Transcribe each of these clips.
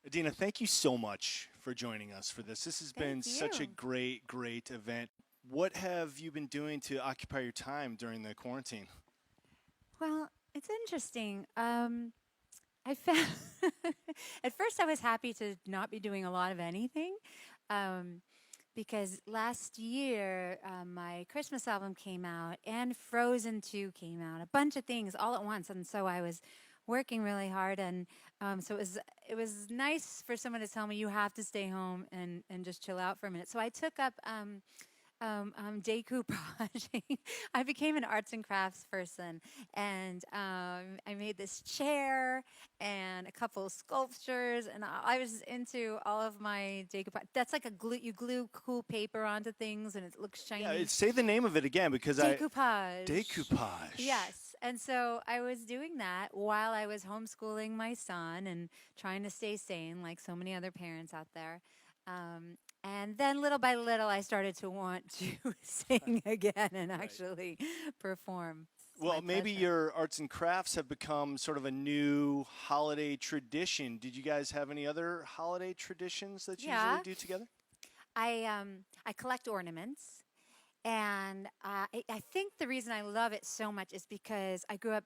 Idina, thank you so much for joining us for this. This has been Thank such a you. great event. What have you been doing to occupy your time during the quarantine? Well, it's interesting. I found at first I was happy to not be doing a lot of anything um, because last year my Christmas album came out and Frozen 2 came out, a bunch of things all at once, and so I was working really hard, and so it was nice for someone to tell me you have to stay home and just chill out for a minute. So I took up decoupaging. I became an arts and crafts person, and I made this chair and a couple of sculptures, and I was into all of my decoupage. That's like a glue. You glue cool paper onto things, and it looks Yeah, shiny. say the name of it again because I Decoupage. decoupage. Yes. And so I was doing that while I was homeschooling my son and trying to stay sane, like so many other parents out there. Um, and then little by little, I started to want to sing again and Right. actually perform. It's my Well, maybe pleasure. your arts and crafts have become sort of a new holiday tradition. Did you guys have any other holiday traditions that you usually Yeah, do together? I collect ornaments. And I think the reason I love it so much is because I grew up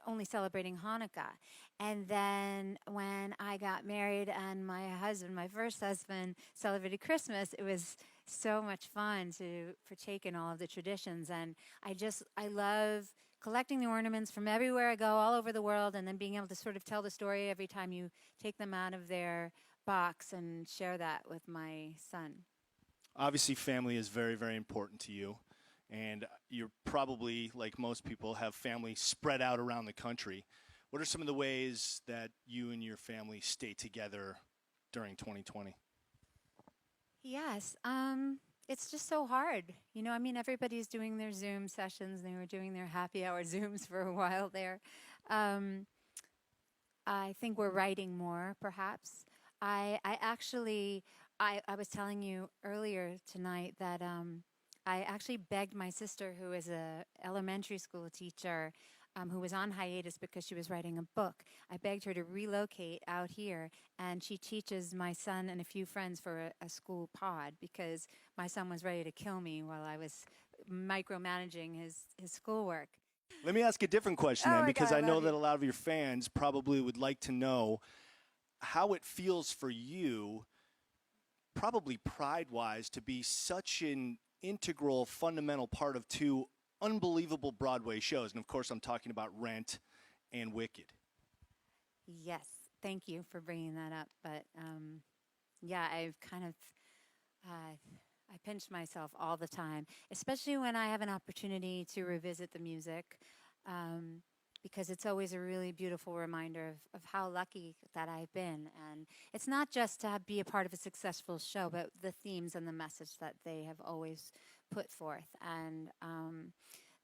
only celebrating Hanukkah. And then when I got married and my husband, my first husband, celebrated Christmas, it was so much fun to partake in all of the traditions. And I love collecting the ornaments from everywhere I go, all over the world, and then being able to sort of tell the story every time you take them out of their box and share that with my son. Obviously, family is very important to you. And you're probably, like most people, have family spread out around the country. What are some of the ways that you and your family stay together during 2020? Yes, it's just so hard. I mean, everybody's doing their Zoom sessions. They were doing their happy hour Zooms for a while there. Um, I think we're writing more, perhaps. I actually, I was telling you earlier tonight that I actually begged my sister, who is a elementary school teacher, who was on hiatus because she was writing a book. I begged her to relocate out here, and she teaches my son and a few friends for a school pod because my son was ready to kill me while I was micromanaging his schoolwork. Let me ask a different question Oh then, my God, because I I know love that you. a lot of your fans probably would like to know how it feels for you, probably pride wise, to be such an integral, fundamental part of two unbelievable Broadway shows. And of course, I'm talking about Rent and Wicked. Yes, thank you for bringing that up. But yeah, I've kind of uh, I pinch myself all the time, especially when I have an opportunity to revisit the music, um, because it's always a really beautiful reminder of how lucky that I've been. And it's not just to be a part of a successful show, but the themes and the message that they have always put forth. And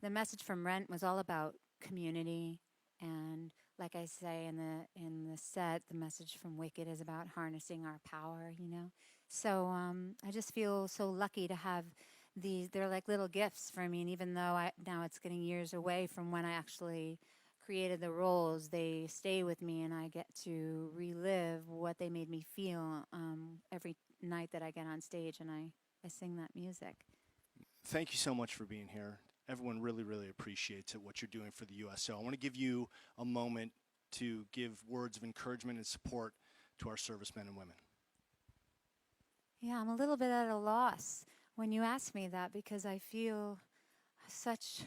the message from Rent was all about community, and like I say in the set, the message from Wicked is about harnessing our power. So I just feel so lucky to have these. They're like little gifts for me, and even though now it's getting years away from when I actually created the roles, they stay with me, and I get to relive what they made me feel every night that I get on stage and I sing that music. Thank you so much for being here. Everyone really appreciates it, what you're doing for the USO. I want to give you a moment to give words of encouragement and support to our servicemen and women. Yeah, I'm a little bit at a loss when you ask me that because I feel such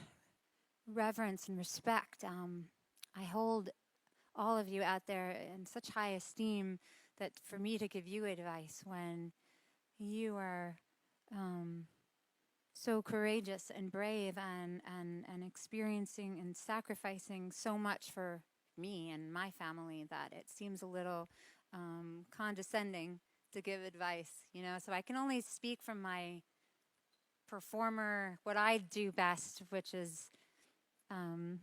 reverence and respect. I hold all of you out there in such high esteem that for me to give you advice when you are um, so courageous and brave and experiencing and sacrificing so much for me and my family that it seems a little condescending to give advice. So I can only speak from my performer, what I do best, which is um,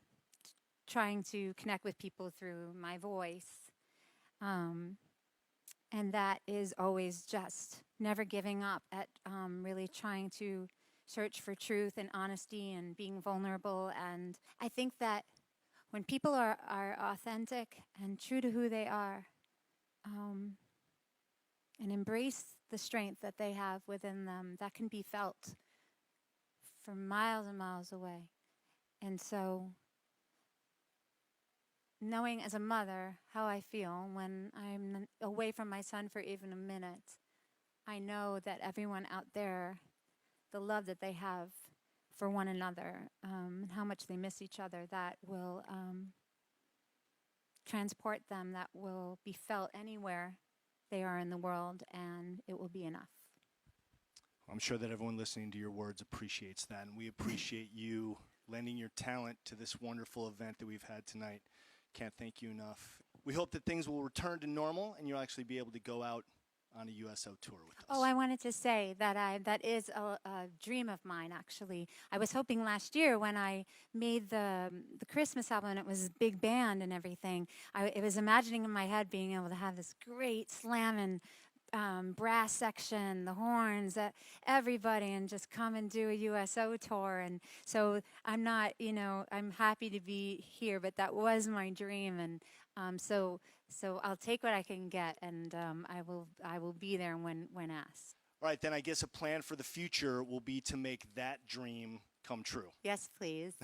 trying to connect with people through my voice. Um, and that is always just never giving up at really trying to search for truth and honesty and being vulnerable. And I think that when people are authentic and true to who they are, um, and embrace the strength that they have within them that can be felt from miles and miles away. And so, knowing as a mother how I feel when I'm away from my son for even a minute, I know that everyone out there, the love that they have for one another, and how much they miss each other, that will transport them, that will be felt anywhere they are in the world, and it will be enough. I'm sure that everyone listening to your words appreciates that, and we appreciate you lending your talent to this wonderful event that we've had tonight. Can't thank you enough. We hope that things will return to normal and you'll actually be able to go out on a USO tour with us. Oh, I wanted to say that that is a dream of mine, actually. I was hoping last year when I made the Christmas album, and it was big band and everything, I was imagining in my head being able to have this great slamming brass section, the horns, everybody, and just come and do a USO tour. And so I'm not, I'm happy to be here, but that was my dream. And so I'll take what I can get, and I will be there when asked. All right, then I guess a plan for the future will be to make that dream come true. Yes, please.